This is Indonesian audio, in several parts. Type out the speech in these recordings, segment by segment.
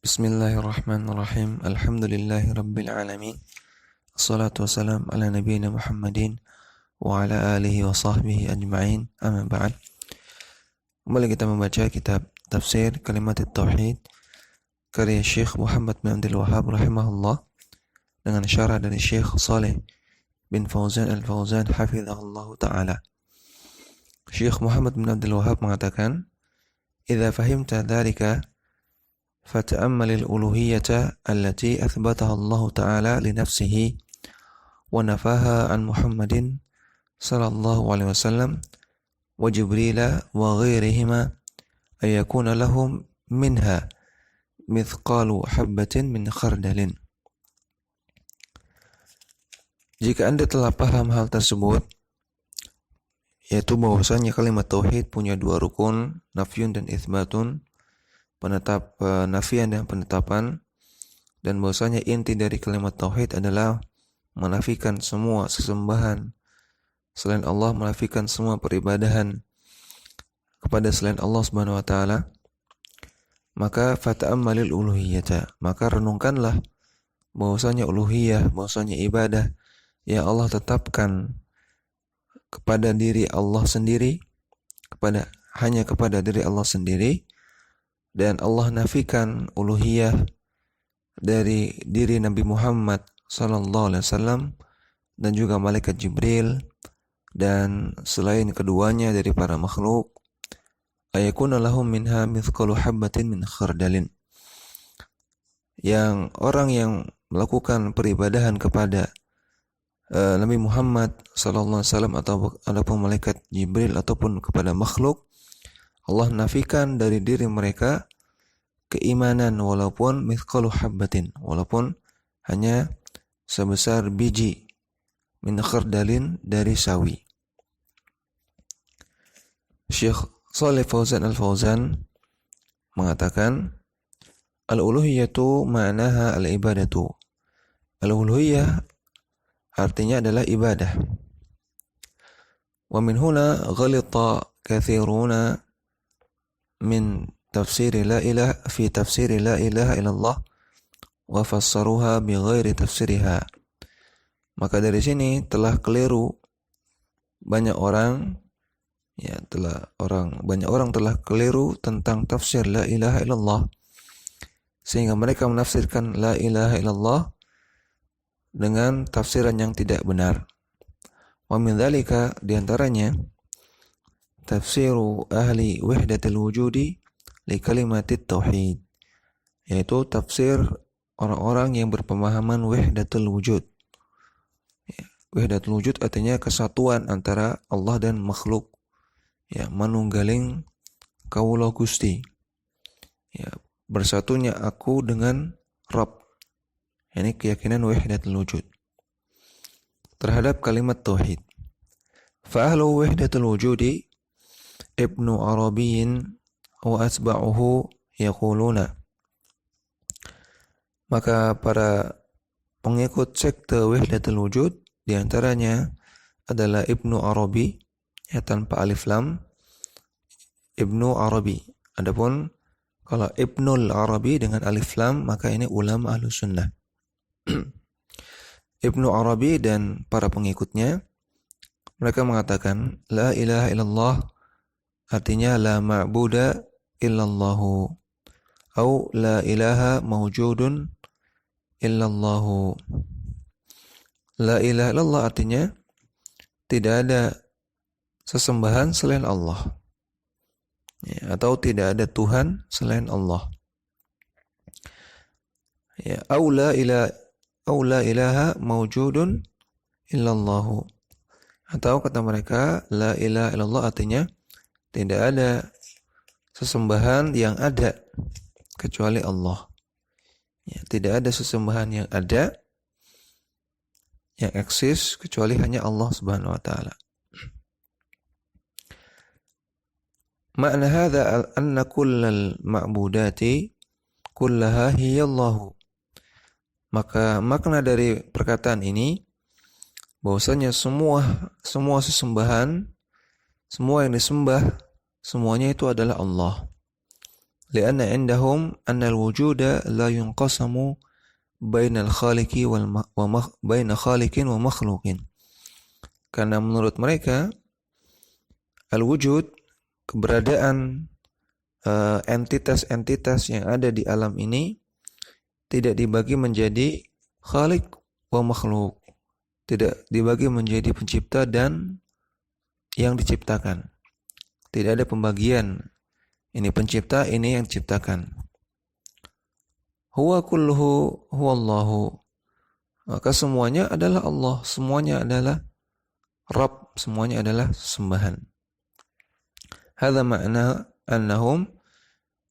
Bismillahirrahmanirrahim. Alhamdulillahi rabbil alamin. Assalatu wassalam ala nabiyyina Muhammadin wa ala alihi wa sahbihi ajma'in. Amma ba'd. Kembali kita membaca kitab Tafsir Kalimat Tauhid karya Syekh Muhammad bin Abdul Wahhab rahimahullah dengan syarah dari Syekh Saleh bin Fauzan Al-Fauzan hafizahullah ta'ala. Syekh Muhammad bin Abdul Wahhab mengatakan, "Idza fahimta dzalika فتأمل الألوهية التي أثبتها الله تعالى لنفسه ونفاها عن محمد صلى الله عليه وسلم وجبريل وغيرهما أن يكون لهم منها مثقال حبة من خردل." Jika Anda telah paham hal tersebut, yaitu bahwasanya kalimat tauhid punya dua rukun, nafyun dan itsbatun, nafian dan penetapan, dan bahwasanya inti dari kalimat tauhid adalah menafikan semua sesembahan selain Allah, menafikan semua peribadahan kepada selain Allah Subhanahu wa taala, maka fata'ammalil uluhiyata, maka renungkanlah bahwasanya uluhiyah, bahwasanya ibadah yang Allah tetapkan kepada diri Allah sendiri, hanya kepada diri Allah sendiri, dan Allah nafikan uluhiyah dari diri Nabi Muhammad sallallahu alaihi wasallam dan juga malaikat Jibril dan selain keduanya dari para makhluk, ayakuna lahum minha mithqalu habbatin min khardalin, yang orang yang melakukan peribadahan kepada Nabi Muhammad sallallahu alaihi wasallam ataupun malaikat Jibril ataupun kepada makhluk, Allah nafikan dari diri mereka keimanan walaupun mithqalu habbatin, walaupun hanya sebesar biji min khardalin dari sawi. Syekh Shalih Fauzan Al-Fauzan mengatakan, al-uluhiyatu ma'naha al-ibadatu. Al-uluhiyah artinya adalah ibadah. Wa min huna ghalita katsiruna min tafsir la ilaha fi tafsir la ilaha illallah wa fassaruha bighairi tafsiriha. Maka dari sini telah keliru banyak orang telah keliru tentang tafsir la ilaha illallah, sehingga mereka menafsirkan la ilaha illallah dengan tafsiran yang tidak benar. Wa min dzalika, diantaranya tafsiru ahli wahdatil wujudi li kalimatit tauhid, yaitu tafsir orang-orang yang berpemahaman wahdatul wujud. Wahdatul wujud artinya kesatuan antara Allah dan makhluk, manunggaling kaula Gusti, bersatunya aku dengan Rabb. Ini keyakinan wahdatul wujud terhadap kalimat tauhid. Fa ahlu wahdatul wujudi Ibnu Arabiyyin wa asba'uhu yaquluna, maka para pengikut sekte wahdatul wujud diantaranya adalah Ibnu Arabi, tanpa alif lam, Ibnu Arabi. Adapun kalau Ibnul Arabi dengan alif lam, maka ini ulama Ahlus Sunnah. Ibnu Arabi dan para pengikutnya, mereka mengatakan la ilaha illallah artinya la ma'buda illallahu, atau la ilaha mawjudun illallahu. La ilaha illallah artinya tidak ada sesembahan selain Allah, atau tidak ada Tuhan selain Allah. Au la ilaha mawjudun illallahu, atau kata mereka la ilaha illallah artinya tidak ada sesembahan yang ada kecuali Allah. Tidak ada sesembahan yang ada, yang eksis, kecuali hanya Allah Subhanahu wa taala. Makna hadza anna kullal ma'budati kullaha hiya Allah. Maka makna dari perkataan ini bahwasanya semua sesembahan, semua yang disembah, semuanya itu adalah Allah. lianna indahum anna al-wujuda la yunqasamu bainal khaliqi baina khaliqin wa makhluqin. Karena menurut mereka al-wujud, keberadaan entitas-entitas yang ada di alam ini tidak dibagi menjadi khaliq wa makhluk, tidak dibagi menjadi pencipta dan yang diciptakan. Tidak ada pembagian, ini pencipta, ini yang diciptakan. Huwa kulluhu huwallahu, maka semuanya adalah Allah, semuanya adalah Rabb, semuanya adalah sembahan. Hadza ma'na annahum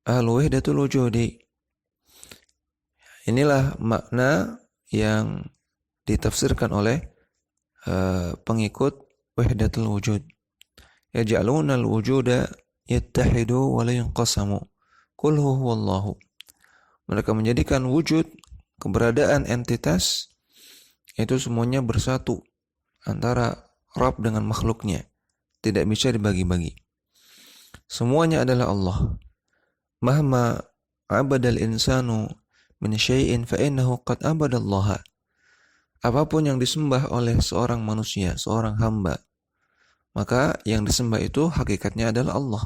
ahlu wahdatul wujudi. Inilah makna yang ditafsirkan oleh pengikut wahdatul wujud. Yaj'aluna al-wujuda yattahidu wa la yanqasamu. Qul huwallahu. Mereka menjadikan wujud, keberadaan entitas itu semuanya bersatu antara Rabb dengan makhluknya, tidak bisa dibagi-bagi. Semuanya adalah Allah. Mahma abadal insanu min syai'in fa innahu qad abadallaha. Apapun yang disembah oleh seorang manusia, seorang hamba, maka yang disembah itu hakikatnya adalah Allah.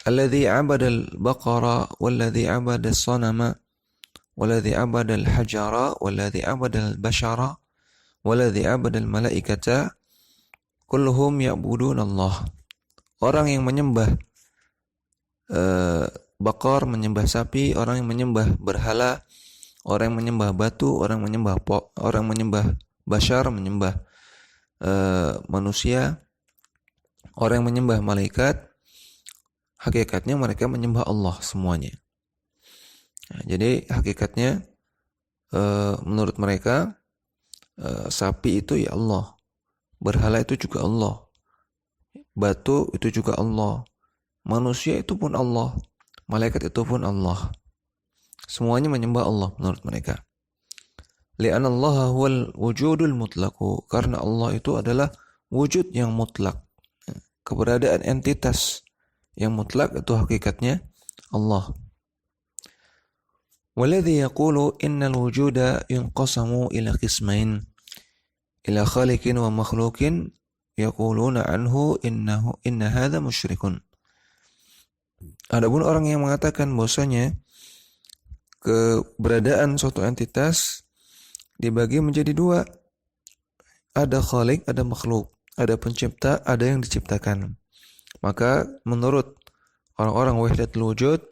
Alladhi abadal baqara walladhi abadal sanama walladhi abadal hajara walladhi abadal bashara walladhi abadal malaikata kulluhum ya'budun Allah. Orang yang menyembah bakar, menyembah sapi, orang yang menyembah berhala, orang yang menyembah batu, orang yang menyembah orang menyembah bashar, menyembah manusia, orang yang menyembah malaikat, hakikatnya mereka menyembah Allah semuanya. Nah, jadi hakikatnya menurut mereka sapi itu ya Allah, berhala itu juga Allah, batu itu juga Allah, manusia itu pun Allah, malaikat itu pun Allah. Semuanya menyembah Allah menurut mereka. Li'anna Allah huwal wujudul mutlaqu, karena Allah itu adalah wujud yang mutlak. Keberadaan entitas yang mutlak itu hakikatnya Allah. Walladhi yaqulu innal wujuda yunqasamu ila qismain, ila khaliqin wa makhluqin, yaquluna anhu inna hadha musyrikun. Adapun orang yang mengatakan bahwasanya keberadaan suatu entitas dibagi menjadi dua, ada khaliq, ada makhluk, ada pencipta, ada yang diciptakan, maka menurut orang-orang wahdatul wujud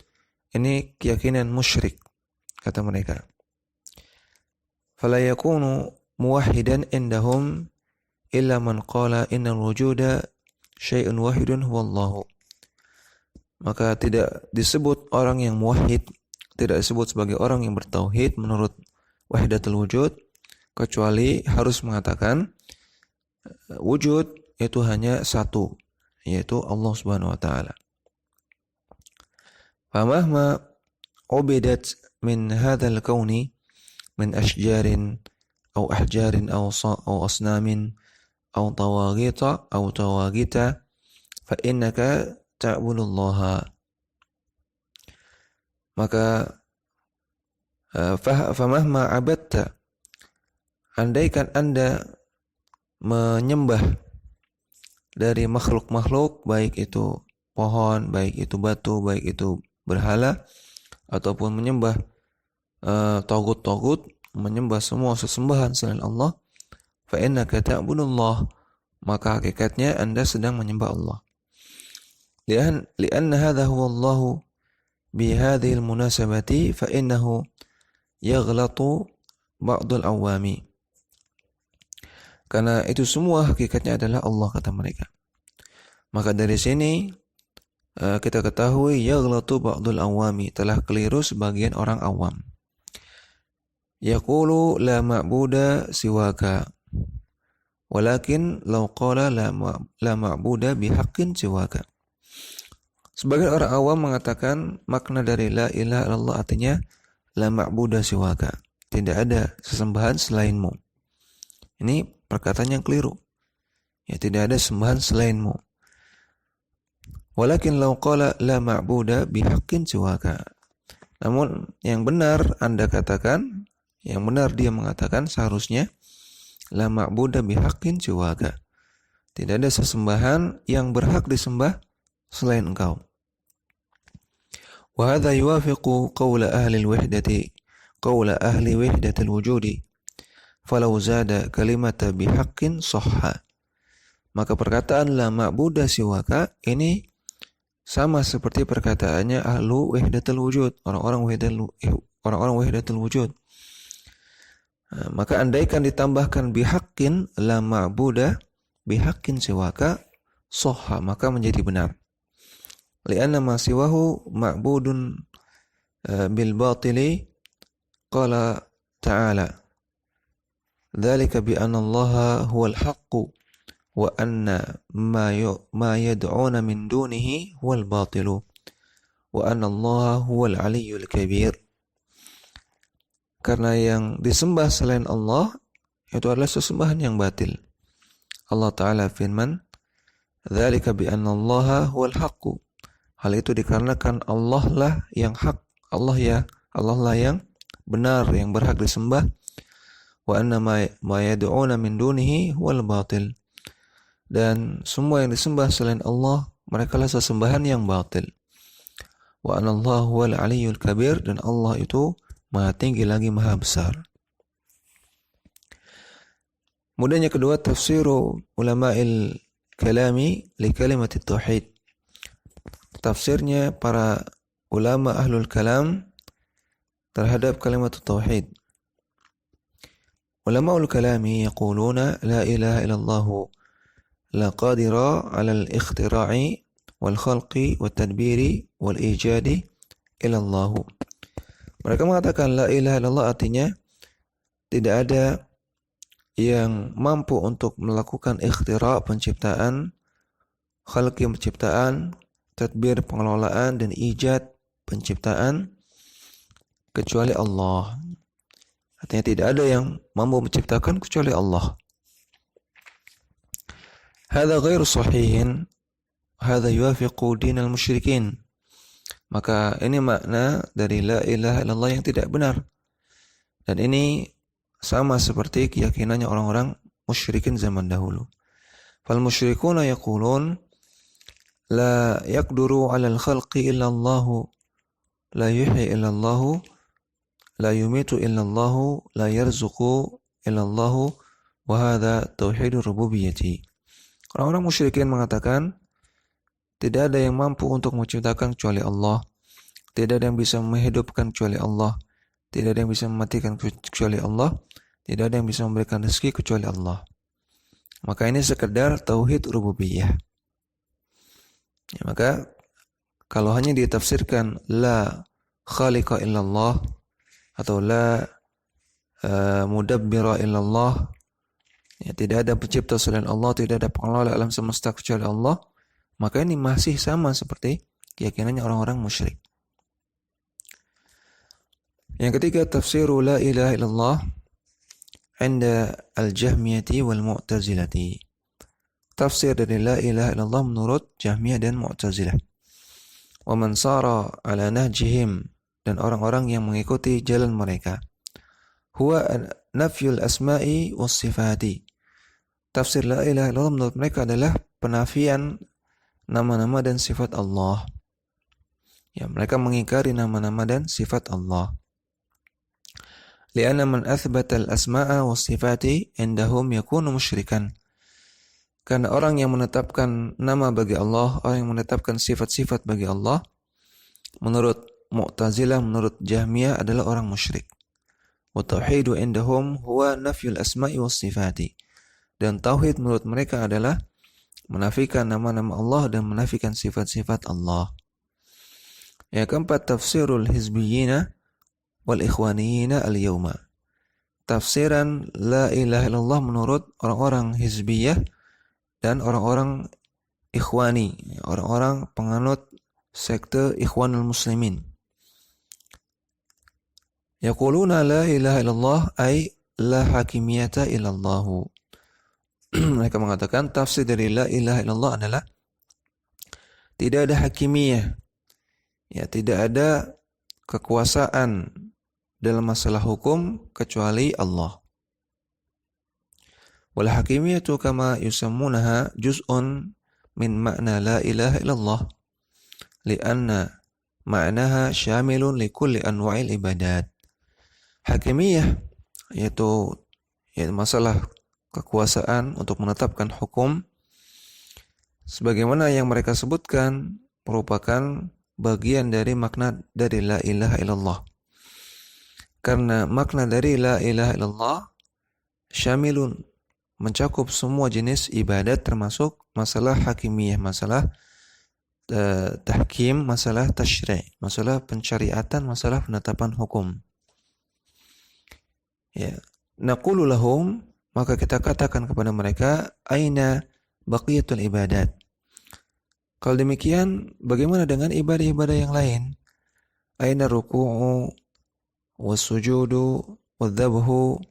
ini keyakinan musyrik, kata mereka. Fala yakunu muwahhidan indahum illa man qala innal wujuda syai'un wahidun huwallahu. Maka tidak disebut orang yang muwahhid, tidak disebut sebagai orang yang bertauhid menurut wahdatul wujud, kecuali harus mengatakan wujud itu hanya satu, yaitu Allah Subhanahu wa taala. Famahma ubidat min hadzal kauni min ashjarin aw ahjarin aw asnamin aw tawagita fa innaka ta'budullaha. Maka famahma abadta, andaikan Anda menyembah dari makhluk-makhluk, baik itu pohon, baik itu batu, baik itu berhala, ataupun menyembah tagut-tagut, menyembah semua sesembahan selain Allah, fa innaka ta'budullah, maka hakikatnya Anda sedang menyembah Allah. Lianna hadha huwa Allahu bi hadhihi al-munasabati fa innahu yaghlatu ba'dul awami. Karena itu semua hakikatnya adalah Allah, kata mereka. Maka dari sini kita ketahui yaghlatu ba'dul awami, telah keliru sebagian orang awam. Yaqulu la ma'buda siwaka, walakin law qala la ma'buda bihaqqin siwaka. Sebagian orang awam mengatakan makna dari la ilaha illallah artinya la ma'buda siwaka, tidak ada sesembahan selainmu. Ini perkataan yang keliru. Ya, tidak ada sembahan selainmu. Walakin law qala la ma'buda bihaqqin siwaka. Namun yang benar Anda katakan, yang benar dia mengatakan seharusnya la ma'buda bihaqqin siwaka. Tidak ada sesembahan yang berhak disembah selain Engkau. Wa hadha yuwafiqu qawla ahli wahdatil wujudi. Falau zada kalimata bihaqqin sahha. Maka perkataan la ma'buda siwaka ini sama seperti perkataannya ahlu wahdatul wujud, orang-orang wahdatul wujud. Maka andaikan ditambahkan bihaqqin la ma'buda bihaqqin siwaka sahha, maka menjadi benar. Lianna ma siwahu ma'budun bil batili qala ta'ala dzalika bi anna allaha huwal haqqu wa anna ma yad'una min dunihi huwal batilu wa anna allaha huwal aliyyul kabir. Karena yang disembah selain Allah itu adalah sesembahan yang batil. Allah Ta'ala firman, dzalika bi anna allaha huwal haqqu. Hal itu dikarenakan Allah lah yang hak, Allah lah yang benar, yang berhak disembah. Wa anna ma yad'una min dunihi huwal batil. Dan semua yang disembah selain Allah, mereka lah sesembahan yang batil. Wa anna Allah huwal aliyyul kabir, dan Allah itu maha tinggi lagi maha besar. Kemudian yang kedua, tafsiru ulama'il kalami li kalimat tauhid. Tafsirnya para ulama ahlul kalam terhadap kalimat tauhid. Ulama'ul kalami yaquluna la ilaha illallah la qadira 'ala al-ikhtira'i wal khalqi wat tadbiri wal ijadi illallah. Mereka mengatakan la ilaha illallah artinya tidak ada yang mampu untuk melakukan ikhtira' penciptaan, khalqi penciptaan, tadbir pengelolaan, dan ijad penciptaan kecuali Allah. Artinya tidak ada yang mampu menciptakan kecuali Allah. Hadza ghairu sahihin, hadza yuwafiqu dinal musyrikin. Maka ini makna dari la ilaha illallah yang tidak benar. Dan ini sama seperti keyakinannya orang-orang musyrikin zaman dahulu. Fal musyrikuna yaqulun la yaqduru 'alal khalqi illa Allah, la yuhyi illa Allah, la yumitu illa Allah, la yarzuqu illa Allah, wa hadza tauhidur rububiyyah. Orang-orang musyrikin mengatakan tidak ada yang mampu untuk menciptakan kecuali Allah, tidak ada yang bisa menghidupkan kecuali Allah, tidak ada yang bisa mematikan kecuali Allah, tidak ada yang bisa memberikan rezeki kecuali Allah. Maka ini sekedar tauhid rububiyah. Ya, maka kalau hanya ditafsirkan la khaliqa illallah atau la mudabbira illallah, ya, tidak ada pencipta selain Allah, tidak ada pengelola alam semesta kecuali Allah, maka ini masih sama seperti keyakinannya orang-orang musyrik. Yang ketiga, tafsiru la ilaha illallah 'inda al-Jahmiyati wal Mu'tazilati. Tafsir dari la ilaha illallah menurut Jahmiyah dan Mu'tazilah. Wa man sara ala nahjihim, dan orang-orang yang mengikuti jalan mereka. Huwa nafyul asma'i was sifati. Tafsir la ilaha illallah menurut mereka adalah penafian nama-nama dan sifat Allah. Ya, mereka mengingkari nama-nama dan sifat Allah. Lianna man athbata al-asma'a was sifati indahum yakunu musyrikan. Karena orang yang menetapkan nama bagi Allah, orang yang menetapkan sifat-sifat bagi Allah, menurut Mu'tazilah, menurut Jahmiyah adalah orang musyrik. Wa tauhidu indahum huwa nafyul asma'i was sifati. Dan tauhid menurut mereka adalah menafikan nama-nama Allah dan menafikan sifat-sifat Allah. Yang keempat, tafsirul hizbiyina wal ikhwaniyina al-yawma. Tafsiran la ilaha illallah menurut orang-orang hizbiyah dan orang-orang ikhwani, orang-orang penganut sekte Ikhwanul Muslimin. Yaquluna la ilaha illallah ay la hakimiyata illallah. Mereka mengatakan tafsir dari la ilaha illallah adalah Tidak ada hakimiyah. Ya, tidak ada kekuasaan dalam masalah hukum kecuali Allah. Wal hakimiyatu kama yusammunaha juz'un min makna la ilaha illallah lianna ma'naha syamilun li kulli anwa'il ibadat. Hakimiyah yaitu masalah kekuasaan untuk menetapkan hukum sebagaimana yang mereka sebutkan merupakan bagian dari makna dari la ilaha illallah. Karena makna dari la ilaha illallah syamilun, mencakup semua jenis ibadat termasuk masalah hakimiyah, masalah tahkim, masalah tasyri', masalah pensyariatan, masalah penetapan hukum. Ya, naqulu lahum, maka kita katakan kepada mereka, aina baqiyatul ibadat. Kalau demikian, bagaimana dengan ibadah-ibadah yang lain? Aina ruku'u was-sujudu wadh-dhabhu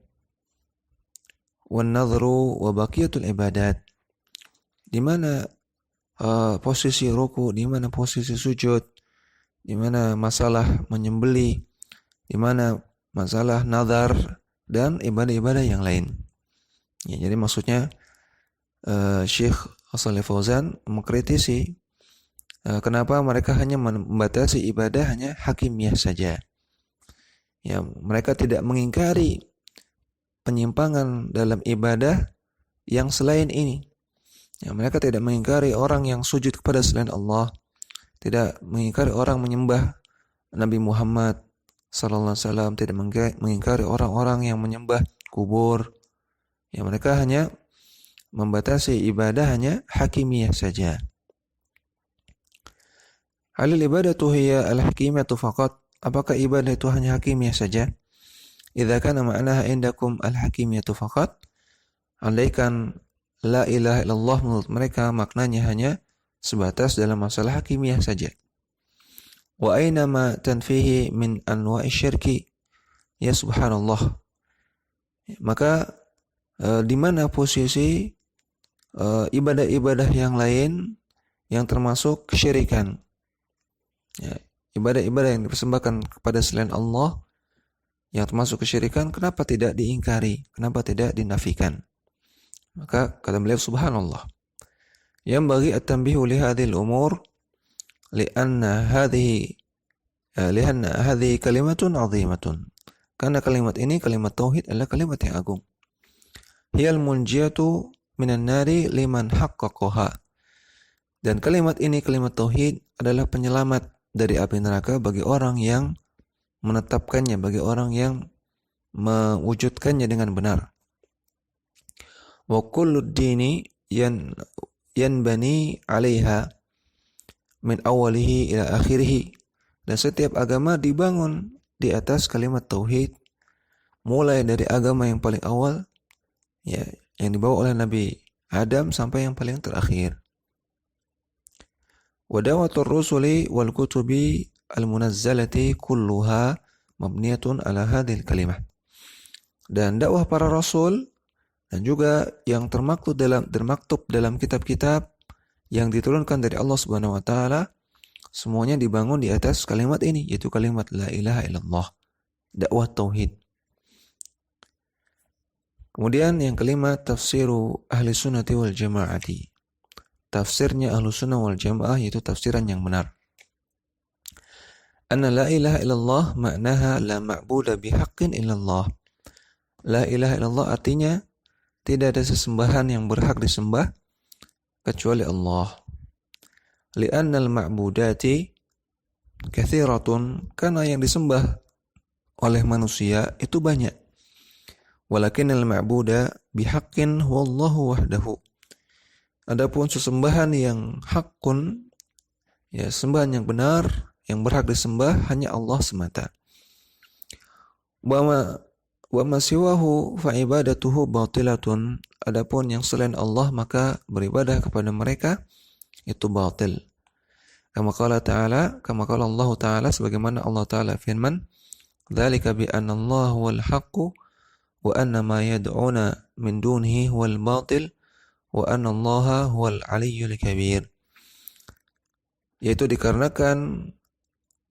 wan-nadhru wa baqiyatul ibadat. Di mana posisi ruku, di mana posisi sujud, di mana masalah menyembelih, di mana masalah nazar dan ibadah-ibadah yang lain. Ya, jadi maksudnya Syekh Shalih Fauzan mengkritisi kenapa mereka hanya membatasi ibadah hanya hakimiyah saja. Ya, mereka tidak mengingkari penyimpangan dalam ibadah yang selain ini. Ya, mereka tidak mengingkari orang yang sujud kepada selain Allah, tidak mengingkari orang menyembah Nabi Muhammad sallallahu alaihi wasallam, tidak mengingkari orang-orang yang menyembah kubur. Ya, mereka hanya membatasi ibadah hanya hakimiyah saja. Halil ibadatu hiya al-hakimiyatu faqat? Apakah ibadah itu hanya hakimiyah saja? Idza kana ma'naha indakum al-hakimiyatu faqat, andaikan la ilaha illallah menurut mereka maknanya hanya sebatas dalam masalah hakimiyah saja. Wa aina ma tanfihi min anwa'i syirki, ya subhanallah. Maka di mana posisi ibadah-ibadah yang lain yang termasuk kesyirikan? Ya, ibadah-ibadah yang dipersembahkan kepada selain Allah yang termasuk kesyirikan, kenapa tidak diingkari? Kenapa tidak dinafikan? Maka kata beliau, subhanallah. Yang bagi at-tanbihu li hadhil umur lianna hadhihi kalimatun azimatun. Karena kalimat ini, kalimat tauhid adalah kalimat yang agung. Hiyal munjiyatu minan nari liman haqqaqaha. Dan kalimat ini, kalimat tauhid adalah penyelamat dari api neraka bagi orang yang menetapkannya, bagi orang yang mewujudkannya dengan benar. Wa kullu dini yanbani 'alaiha min awalihi ila akhirih. Dan setiap agama dibangun di atas kalimat tauhid, mulai dari agama yang paling awal, ya, yang dibawa oleh Nabi Adam sampai yang paling terakhir. Wa dawatur rusuli wal kutubi al-munazzalati kulluha mabniyatun ala hadhil kalimah. Dan dakwah para rasul dan juga yang termaktub dalam kitab-kitab yang diturunkan dari Allah Subhanahu wa taala, semuanya dibangun di atas kalimat ini, yaitu kalimat la ilaha illallah, dakwah tauhid. Kemudian yang kelima, tafsiru ahli sunnati wal jamaati. Tafsirnya ahlu sunnah wal jamaah, yaitu tafsiran yang benar. Anna la ilaha illallah maknaha la ma'buda bihaqqin illallah. La ilaha illallah artinya tidak ada sesembahan yang berhak disembah kecuali Allah. Li'annal ma'budati kathiratun, karena yang disembah oleh manusia itu banyak. Walakinnal ma'buda bihaqqin huwallahu wahdahu. Adapun sesembahan yang hakun, ya, sembahan yang benar, yang berhak disembah hanya Allah semata. Wa ma siwahu fa ibadatuhu batilatun. Adapun yang selain Allah maka beribadah kepada mereka itu batil. Kama qala Allah Ta'ala, sebagaimana Allah Ta'ala firman, dzalika bi anna Allah huwal haqqu wa anna ma yad'una min dunihi huwal batil wa anna Allah huwal aliyyul kabir. yaitu dikarenakan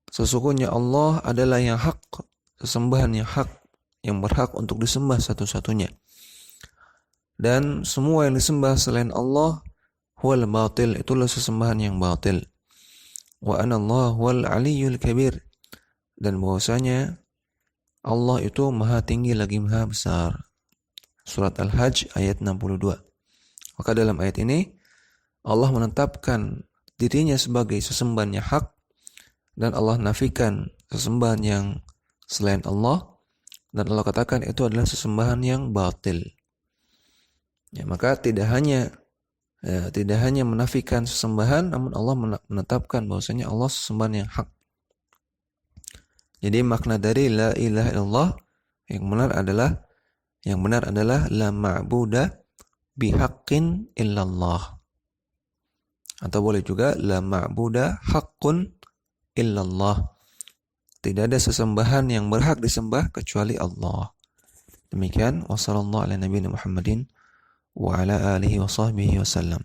sesungguhnya Allah adalah yang hak, sesembahan yang hak, yang berhak untuk disembah satu-satunya. Dan semua yang disembah selain Allah huwal batil, itulah sesembahan yang batil. Wa anallahu huwal aliyyul kabir, dan bahwasanya Allah itu maha tinggi lagi maha besar. Surat Al-Hajj ayat 62. Maka dalam ayat ini Allah menetapkan dirinya sebagai sesembahan yang hak, dan Allah nafikan sesembahan yang selain Allah, dan Allah katakan itu adalah sesembahan yang batil. Ya, maka tidak hanya menafikan sesembahan, namun Allah menetapkan bahwasanya Allah sesembahan yang hak. Jadi makna dari la ilaha illallah yang benar adalah la ma'buda bihaqqin illallah. Atau boleh juga la ma'buda haqqun illallah. Tidak ada sesembahan yang berhak disembah kecuali Allah. Demikian, wassallallahu ala nabiyina Muhammadin wa ala alihi wa sahbihi wasallam.